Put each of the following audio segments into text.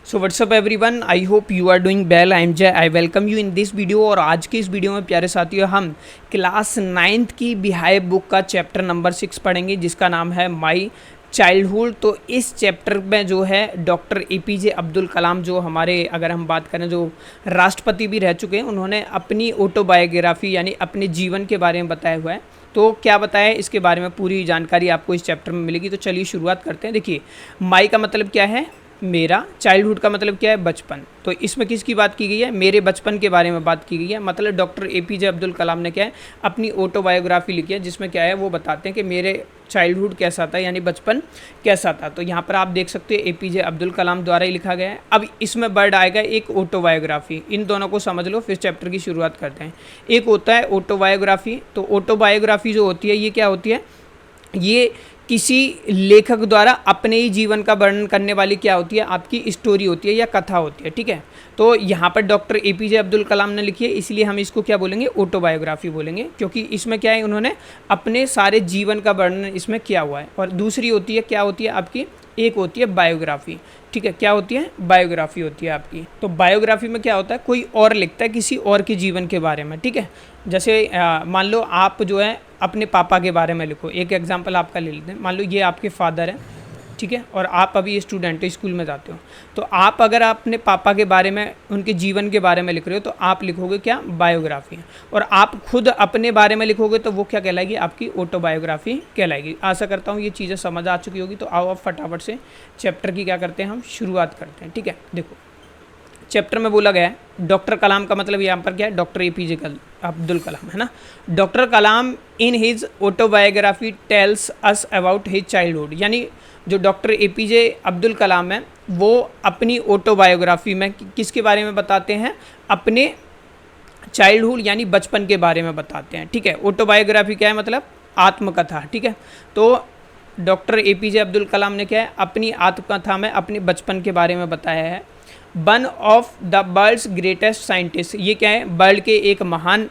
So what's up everyone, I hope you are doing well. I am Jay, I welcome you in this video. और आज की इस video में प्यारे साथियों हम क्लास 9th की बिहाइव बुक का चैप्टर नंबर 6 पढ़ेंगे जिसका नाम है माई चाइल्डहुड। तो इस चैप्टर में जो है डॉक्टर एपीजे अब्दुल कलाम, जो हमारे अगर हम बात करें जो राष्ट्रपति भी रह चुके हैं, उन्होंने अपनी ऑटोबायोग्राफी यानी अपने जीवन के बारे में बताया हुआ है। तो क्या बताया है इसके बारे में पूरी जानकारी आपको इस चैप्टर में मिलेगी। तो चलिए शुरुआत करते हैं। देखिए, माई का मतलब क्या है? मेरा। चाइल्डहुड का मतलब क्या है? बचपन। तो इसमें किसकी बात की गई है? मेरे बचपन के बारे में बात की गई है। मतलब डॉक्टर एपीजे अब्दुल कलाम ने क्या है, अपनी ऑटोबायोग्राफी लिखी है जिसमें क्या है वो बताते हैं कि मेरे चाइल्डहुड कैसा था, यानी बचपन कैसा था। तो यहाँ पर आप देख सकते हैं एपीजे अब्दुल कलाम द्वारा ही लिखा गया है। अब इसमें वर्ड आएगा एक ऑटोबायोग्राफी। इन दोनों को समझ लो, फिर चैप्टर की शुरुआत करते हैं। एक होता है ऑटोबायोग्राफी। तो ऑटोबायोग्राफी जो होती है ये क्या होती है? ये किसी लेखक द्वारा अपने ही जीवन का वर्णन करने वाली क्या होती है? आपकी स्टोरी होती है या कथा होती है। ठीक है, तो यहाँ पर डॉक्टर एपीजे अब्दुल कलाम ने लिखी है, इसलिए हम इसको क्या बोलेंगे? ऑटोबायोग्राफी बोलेंगे, क्योंकि इसमें क्या है, उन्होंने अपने सारे जीवन का वर्णन इसमें किया हुआ है। और दूसरी होती है क्या होती है आपकी? एक होती है बायोग्राफी। ठीक है, क्या होती है? बायोग्राफी होती है आपकी। तो बायोग्राफी में क्या होता है, कोई और लिखता है किसी और के जीवन के बारे में। ठीक है, जैसे मान लो आप जो है अपने पापा के बारे में लिखो। एक एग्जांपल आपका ले लेते हैं। मान लो ये आपके फादर हैं, ठीक है, और आप अभी स्टूडेंट हो, स्कूल में जाते हो। तो आप अगर अपने पापा के बारे में, उनके जीवन के बारे में लिख रहे हो, तो आप लिखोगे क्या? बायोग्राफी। और आप खुद अपने बारे में लिखोगे तो वो क्या कहलाएगी? आपकी ऑटोबायोग्राफी कहलाएगी। आशा करता हूँ ये चीज़ें समझ आ चुकी होगी। तो आओ अब फटाफट से चैप्टर की क्या करते हैं, हम शुरुआत करते हैं। ठीक है, देखो चैप्टर में बोला गया है डॉक्टर कलाम का मतलब यहाँ पर क्या है? डॉक्टर एपीजे अब्दुल कलाम, है ना। Doctor Kalam in his autobiography tells us about his childhood. यानी जो डॉक्टर एपीजे अब्दुल कलाम है वो अपनी ऑटोबायोग्राफी में किसके बारे में बताते हैं? अपने चाइल्डहुड यानी बचपन के बारे में बताते हैं। ठीक है, ऑटोबायोग्राफी क्या है? मतलब आत्मकथा। ठीक है, तो डॉक्टर एपीजे अब्दुल कलाम ने क्या है, अपनी आत्मकथा में अपने बचपन के बारे में बताया है। One of the world's greatest scientist, ये क्या है? वर्ल्ड के एक महान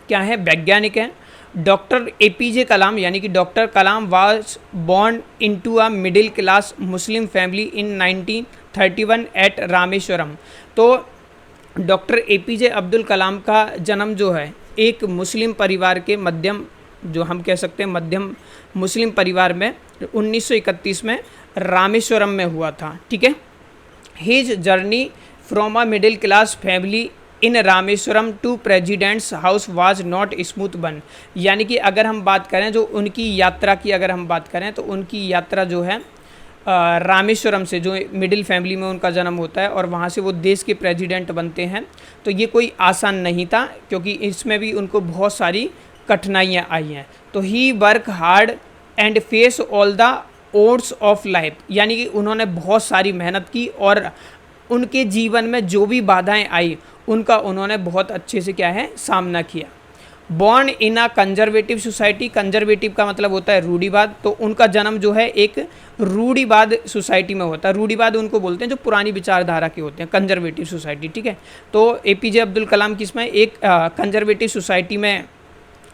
क्या है? वैज्ञानिक हैं। डॉक्टर एपीजे कलाम यानी कि doctor Kalam was born into a middle class Muslim family in 1931 at Rameswaram. तो डॉक्टर एपीजे अब्दुल कलाम का जन्म जो है एक मुस्लिम परिवार के मध्यम, जो हम कह सकते हैं मध्यम मुस्लिम परिवार में 1931 में रामेश्वरम में हुआ था। ठीक है, his journey from a middle class family in Rameswaram to president's house was not smooth one. यानी कि अगर हम बात करें जो उनकी यात्रा की, अगर हम बात करें तो उनकी यात्रा जो है रामेश्वरम से, जो मिडिल फैमिली में उनका जन्म होता है और वहाँ से वो देश के प्रेसिडेंट बनते हैं, तो ये कोई आसान नहीं था, क्योंकि इसमें भी उनको बहुत सारी कठिनाइयाँ आई हैं। तो he work hard and face all the odds of life. यानी कि उन्होंने बहुत सारी मेहनत की और उनके जीवन में जो भी बाधाएं आई उनका उन्होंने बहुत अच्छे से क्या है, सामना किया। Born in a conservative society, conservative का मतलब होता है रूढ़िवाद। तो उनका जन्म जो है एक रूढ़िवाद सोसाइटी में होता है। रूढ़िवाद उनको बोलते हैं जो पुरानी विचारधारा के होते हैं, कंजर्वेटिव सोसाइटी। ठीक है, तो एपीजे अब्दुल कलाम किसमें? एक कंजर्वेटिव सोसाइटी में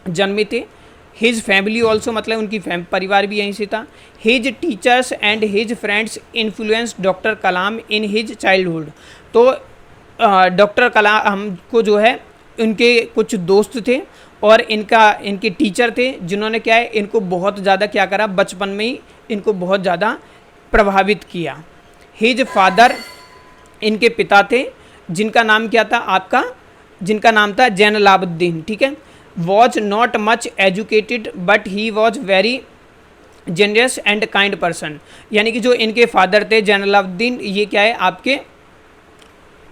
जन्मे थे। हिज फैमिली ऑल्सो, मतलब उनकी परिवार भी यहीं से था। His teachers and his friends influence doctor Kalam in his childhood. तो डॉक्टर कलाम हमको जो है उनके कुछ दोस्त थे और इनके टीचर थे जिन्होंने क्या है, इनको बहुत ज़्यादा क्या करा, बचपन में ही इनको बहुत ज़्यादा प्रभावित किया। हिज फादर, इनके पिता थे जिनका नाम क्या था आपका? जिनका नाम था जैनलाब्दीन। ठीक है, was not much educated but he was very generous and kind person. यानी कि जो इनके फादर थे जैनलाब्दीन, ये क्या है, आपके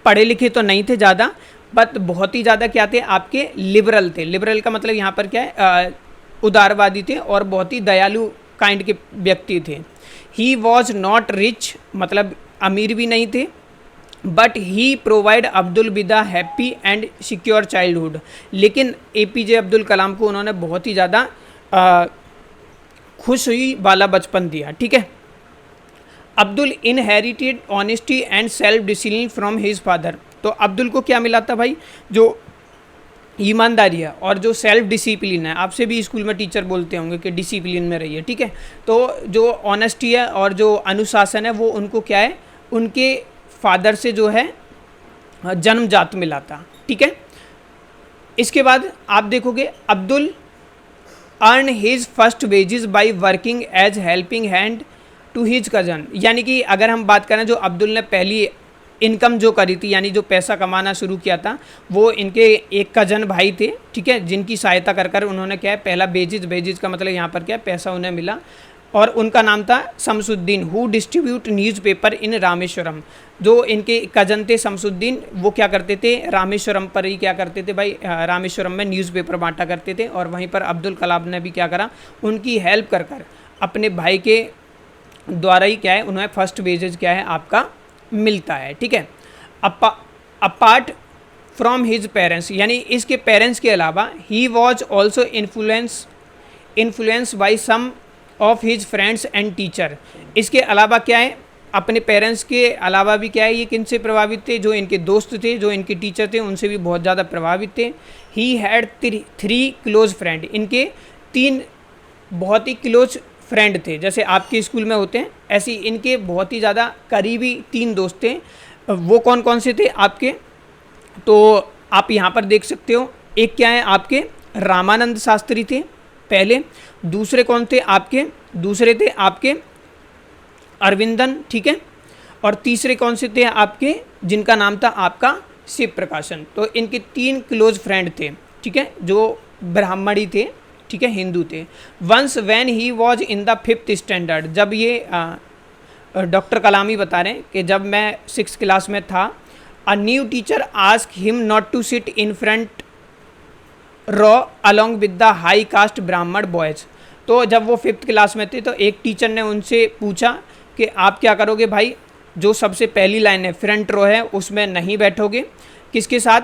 पढ़े लिखे तो नहीं थे ज़्यादा, बट बहुत ही ज़्यादा क्या थे, आपके लिबरल थे। लिबरल का मतलब यहाँ पर क्या है, उदारवादी थे और बहुत ही दयालु काइंड के व्यक्ति थे। ही वॉज नॉट रिच, मतलब अमीर भी नहीं थे, but he provide Abdul with a happy and secure childhood. लेकिन एपीजे अब्दुल कलाम को उन्होंने बहुत ही ज़्यादा खुश हुई वाला बचपन दिया। ठीक है, Abdul inherited honesty and self discipline from his father. तो अब्दुल को क्या मिला था भाई? जो ईमानदारी है और जो सेल्फ डिसिप्लिन है। आपसे भी स्कूल में टीचर बोलते होंगे कि डिसिप्लिन में रहिए। ठीक है, तो जो ऑनेस्टी है और जो अनुशासन है वो उनको क्या है, उनके फादर से जो है जन्मजात मिला था, ठीक है। इसके बाद आप देखोगे Abdul earn his first wages by working as helping hand to his cousin, यानी कि अगर हम बात करें जो अब्दुल ने पहली इनकम जो करी थी, यानी जो पैसा कमाना शुरू किया था, वो इनके एक कजन भाई थे, ठीक है, जिनकी सहायता कर कर उन्होंने क्या है पहला बेजिज का मतलब यहाँ पर क्या है पैसा उन्हें मिला, और उनका नाम था शमसुद्दीन हु डिस्ट्रीब्यूट न्यूज़पेपर इन रामेश्वरम। जो इनके कजन थे शमसुद्दीन, वो क्या करते थे रामेश्वरम पर ही क्या करते थे भाई, रामेश्वरम में न्यूज़पेपर बांटा करते थे। और वहीं पर अब्दुल कलाम ने भी क्या करा, उनकी हेल्प कर कर अपने भाई के द्वारा ही क्या है उन्हें फर्स्ट वेजेज क्या है आपका मिलता है, ठीक है। अपार्ट फ्रॉम हिज पेरेंट्स, यानी इसके पेरेंट्स के अलावा he was also influence by some of his friends and teacher. इसके अलावा क्या है, अपने पेरेंट्स के अलावा भी क्या है ये किन से प्रभावित थे, जो इनके दोस्त थे, जो इनके टीचर थे, उनसे भी बहुत ज़्यादा प्रभावित थे। ही हैड 3 क्लोज फ्रेंड, इनके 3 बहुत ही क्लोज फ्रेंड थे, जैसे आपके स्कूल में होते हैं ऐसे इनके बहुत ही ज़्यादा करीबी 3 दोस्त थे। वो कौन कौन से थे आपके, तो आप यहाँ पर देख सकते हो। एक क्या है आपके रामानंद शास्त्री थे पहले, दूसरे कौन थे आपके, दूसरे थे आपके अरविंदन, ठीक है, और तीसरे कौन से थे आपके, जिनका नाम था आपका शिव प्रकाशन। तो इनके 3 क्लोज फ्रेंड थे, ठीक है, जो ब्राह्मणी थे, ठीक है, हिंदू थे। Once when he was in the 5th standard, जब ये डॉक्टर कलाम ही बता रहे हैं कि जब मैं 6th क्लास में था, a new teacher ask him not to sit in front row along with the high caste Brahmin boys. तो जब वो 5th क्लास में थे तो एक टीचर ने उनसे पूछा कि आप क्या करोगे भाई, जो सबसे पहली लाइन है फ्रंट रो है उसमें नहीं बैठोगे, किसके साथ,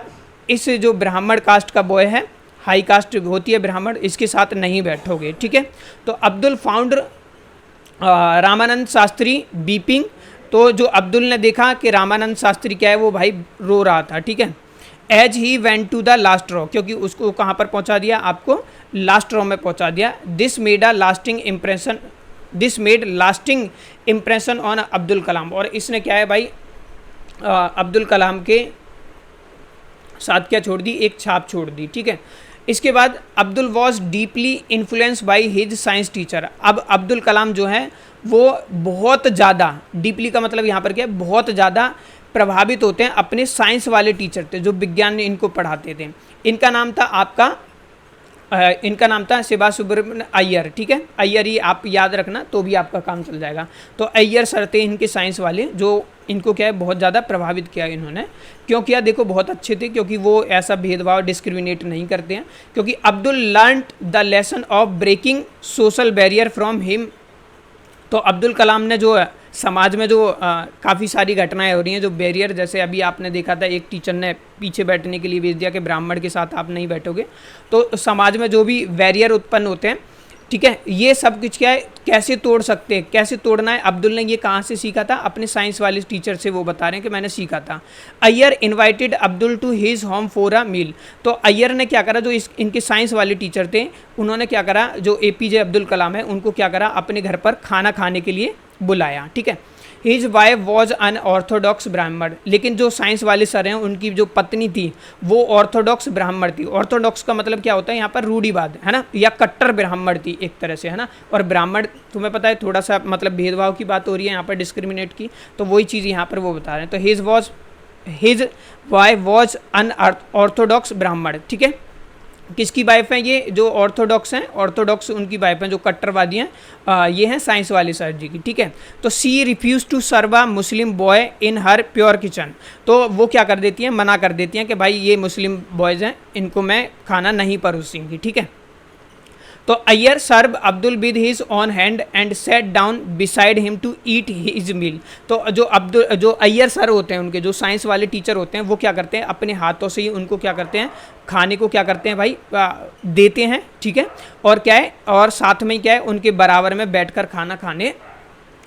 इस जो ब्राह्मण कास्ट का बॉय है, हाई कास्ट होती है ब्राह्मण, इसके साथ नहीं बैठोगे, ठीक है। तो अब्दुल फाउंड रामानंद शास्त्री बीपिंग, तो जो अब्दुल ने देखा कि रामानंद शास्त्री क्या है वो भाई रो रहा था, ठीक है। As he went to the last row, क्योंकि उसको कहाँ पर पहुँचा दिया, आपको लास्ट रो में पहुँचा दिया। This made lasting impression on Abdul Kalam, और इसने क्या है भाई अब्दुल कलाम के साथ क्या छोड़ दी, एक छाप छोड़ दी, ठीक है। इसके बाद Abdul was deeply influence by his science teacher. अब अब्दुल कलाम जो है वो बहुत ज़्यादा, डीपली का मतलब यहाँ पर क्या है, बहुत ज़्यादा प्रभावित होते हैं अपने साइंस वाले टीचर थे जो विज्ञान इनको पढ़ाते थे। इनका नाम था आपका इनका नाम था शिवा सुब्रमण्य अय्यर, ठीक है, अय्यर ही आप याद रखना तो भी आपका काम चल जाएगा। तो अय्यर सर थे इनके साइंस वाले, जो इनको क्या है बहुत ज़्यादा प्रभावित किया इन्होंने। क्यों किया, देखो बहुत अच्छे थे, क्योंकि वो ऐसा भेदभाव डिस्क्रिमिनेट नहीं करते हैं। क्योंकि Abdul learn the lesson of breaking social barrier from him. तो अब्दुल कलाम ने जो समाज में जो काफ़ी सारी घटनाएं हो रही हैं, जो बैरियर, जैसे अभी आपने देखा था एक टीचर ने पीछे बैठने के लिए भेज दिया कि ब्राह्मण के साथ आप नहीं बैठोगे, तो समाज में जो भी बैरियर उत्पन्न होते हैं, ठीक है, ये सब कुछ क्या है कैसे तोड़ सकते हैं, कैसे तोड़ना है। अब्दुल ने ये कहाँ से सीखा था, अपने साइंस वाले टीचर से वो बता रहे हैं कि मैंने सीखा था। Iyer invited Abdul to his home for a meal. तो अय्यर ने क्या करा, जो इनके साइंस वाले टीचर थे, उन्होंने क्या करा, जो APJ अब्दुल कलाम है उनको क्या करा, अपने घर पर खाना खाने के लिए बुलाया, ठीक है। His wife was an Orthodox ब्राह्मण, लेकिन जो साइंस वाले सर हैं उनकी जो पत्नी थी वो ऑर्थोडॉक्स ब्राह्मण थी। ऑर्थोडॉक्स का मतलब क्या होता है यहाँ पर, रूढ़िवाद, है ना, या कट्टर ब्राह्मण थी एक तरह से, है ना। और ब्राह्मण तुम्हें पता है थोड़ा सा मतलब भेदभाव की बात हो रही है यहाँ पर, डिस्क्रिमिनेट की, तो वही चीज़ यहाँ पर वो बता रहे हैं। तो his wife was an Orthodox ब्राह्मण, ठीक है। किसकी वाइफ है ये, जो ऑर्थोडॉक्स हैं, ऑर्थोडॉक्स उनकी वाइफ हैं, जो कट्टरवादी हैं, ये हैं साइंस वाले सर जी की, ठीक है। तो she refuse to serve a Muslim boy in her pure kitchen. तो वो क्या कर देती हैं, मना कर देती हैं कि भाई ये मुस्लिम बॉयज़ हैं, इनको मैं खाना नहीं परोसूंगी, ठीक है। तो Iyer serve Abdul with his own hand and set down beside him to eat his meal. तो जो अय्यर सर होते हैं, उनके जो साइंस वाले टीचर होते हैं, वो क्या करते हैं, अपने हाथों से ही उनको क्या करते हैं, खाने को क्या करते हैं भाई, देते हैं, ठीक है। और क्या है, और साथ में क्या है, उनके बराबर में बैठकर खाना खाने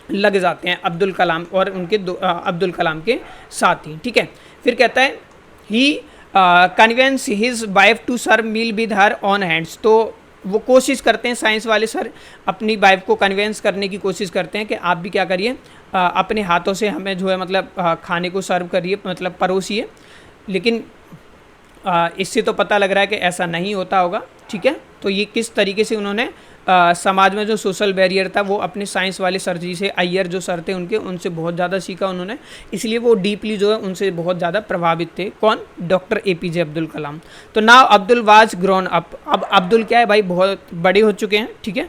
लग जाते हैं अब्दुल कलाम और उनके अब्दुल कलाम के साथी, ठीक है। फिर कहता है he convince his wife to serve meal with her own hands. तो वो कोशिश करते हैं, साइंस वाले सर अपनी वाइफ को कन्विंस करने की कोशिश करते हैं कि आप भी क्या करिए, अपने हाथों से हमें जो है मतलब खाने को सर्व करिए, मतलब परोसिए। लेकिन इससे तो पता लग रहा है कि ऐसा नहीं होता होगा, ठीक है। तो ये किस तरीके से उन्होंने समाज में जो सोशल बैरियर था वो अपने साइंस वाले सर जी से, अय्यर जो सर थे उनसे बहुत ज़्यादा सीखा उन्होंने, इसलिए वो डीपली जो है उनसे बहुत ज़्यादा प्रभावित थे। कौन? Doctor APJ Abdul Kalam. तो now Abdul was grown up. अब अब्दुल क्या है भाई, बहुत बड़े हो चुके हैं, ठीक है।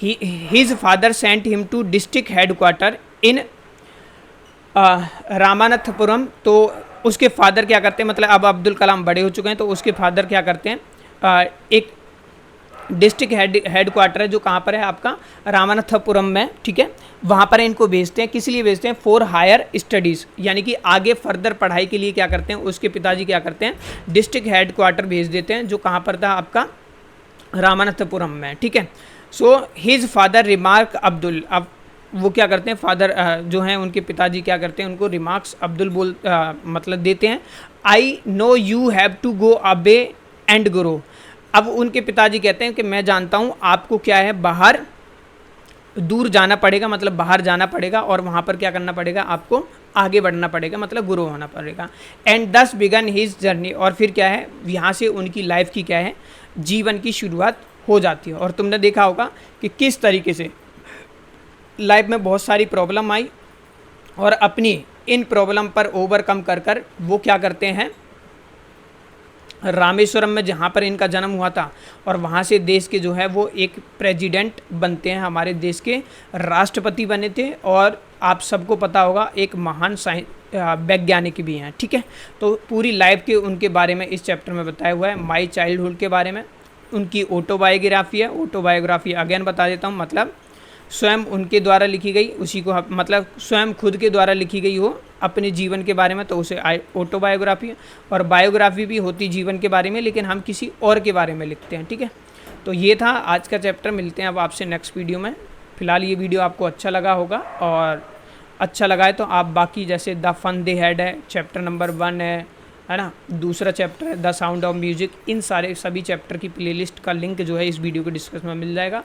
His father sent him to district headquarter in Ramanathapuram. तो उसके फादर क्या करते हैं, मतलब अब अब्दुल कलाम बड़े हो चुके हैं तो उसके फादर क्या करते हैं, एक डिस्ट्रिक्ट हेडक्वार्टर है जो कहाँ पर है आपका, रामानाथपुरम में, ठीक है। वहाँ पर इनको भेजते हैं, किस लिए भेजते हैं, फॉर हायर स्टडीज़, यानी कि आगे फर्दर पढ़ाई के लिए क्या करते हैं, उसके पिताजी क्या करते हैं, डिस्ट्रिक्ट हेडक्वार्टर भेज देते हैं जो कहाँ पर था आपका, रामानाथपुरम में, ठीक है। So his father remark Abdul. अब वो क्या करते हैं, फादर जो हैं उनके पिताजी क्या करते हैं, उनको रिमार्क्स अब्दुल मतलब देते हैं, I know you have to go away and grow. अब उनके पिताजी कहते हैं कि मैं जानता हूँ आपको क्या है, बाहर दूर जाना पड़ेगा, मतलब बाहर जाना पड़ेगा और वहाँ पर क्या करना पड़ेगा, आपको आगे बढ़ना पड़ेगा, मतलब ग्रो होना पड़ेगा। एंड दस बिगन हिज जर्नी। और फिर क्या है, यहाँ से उनकी लाइफ की क्या है, जीवन की शुरुआत हो जाती है। और तुमने देखा होगा कि किस तरीके से लाइफ में बहुत सारी प्रॉब्लम आई और अपनी इन प्रॉब्लम पर ओवरकम कर कर वो क्या करते हैं, रामेश्वरम में जहाँ पर इनका जन्म हुआ था और वहाँ से देश के जो है वो एक प्रेसिडेंट बनते हैं, हमारे देश के राष्ट्रपति बने थे। और आप सबको पता होगा एक महान वैज्ञानिक भी हैं, ठीक है। तो पूरी लाइफ के उनके बारे में इस चैप्टर में बताया हुआ है। माई चाइल्डहुड के बारे में उनकी ऑटोबायोग्राफी है। ऑटोबायोग्राफी अगेन बता देता हूँ, मतलब स्वयं उनके द्वारा लिखी गई, उसी को मतलब स्वयं खुद के द्वारा लिखी गई हो अपने जीवन के बारे में, तो उसे ऑटोबायोग्राफी है। और बायोग्राफी भी होती जीवन के बारे में, लेकिन हम किसी और के बारे में लिखते हैं, ठीक है। तो ये था आज का चैप्टर। मिलते हैं अब आपसे नेक्स्ट वीडियो में। फिलहाल ये वीडियो आपको अच्छा लगा होगा, और अच्छा लगा है तो आप बाकी जैसे द फन दे हैड है, चैप्टर नंबर 1 है ना, दूसरा चैप्टर है द साउंड ऑफ म्यूजिक, इन सारे सभी चैप्टर की प्लेलिस्ट का लिंक जो है इस वीडियो के डिस्क्रिप्शन में मिल जाएगा।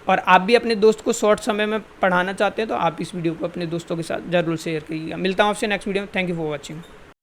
और आप भी अपने दोस्त को शॉर्ट समय में पढ़ाना चाहते हैं तो आप इस वीडियो को अपने दोस्तों के साथ ज़रूर शेयर करिएगा। मिलता हूँ आपसे नेक्स्ट वीडियो में। Thank you for watching.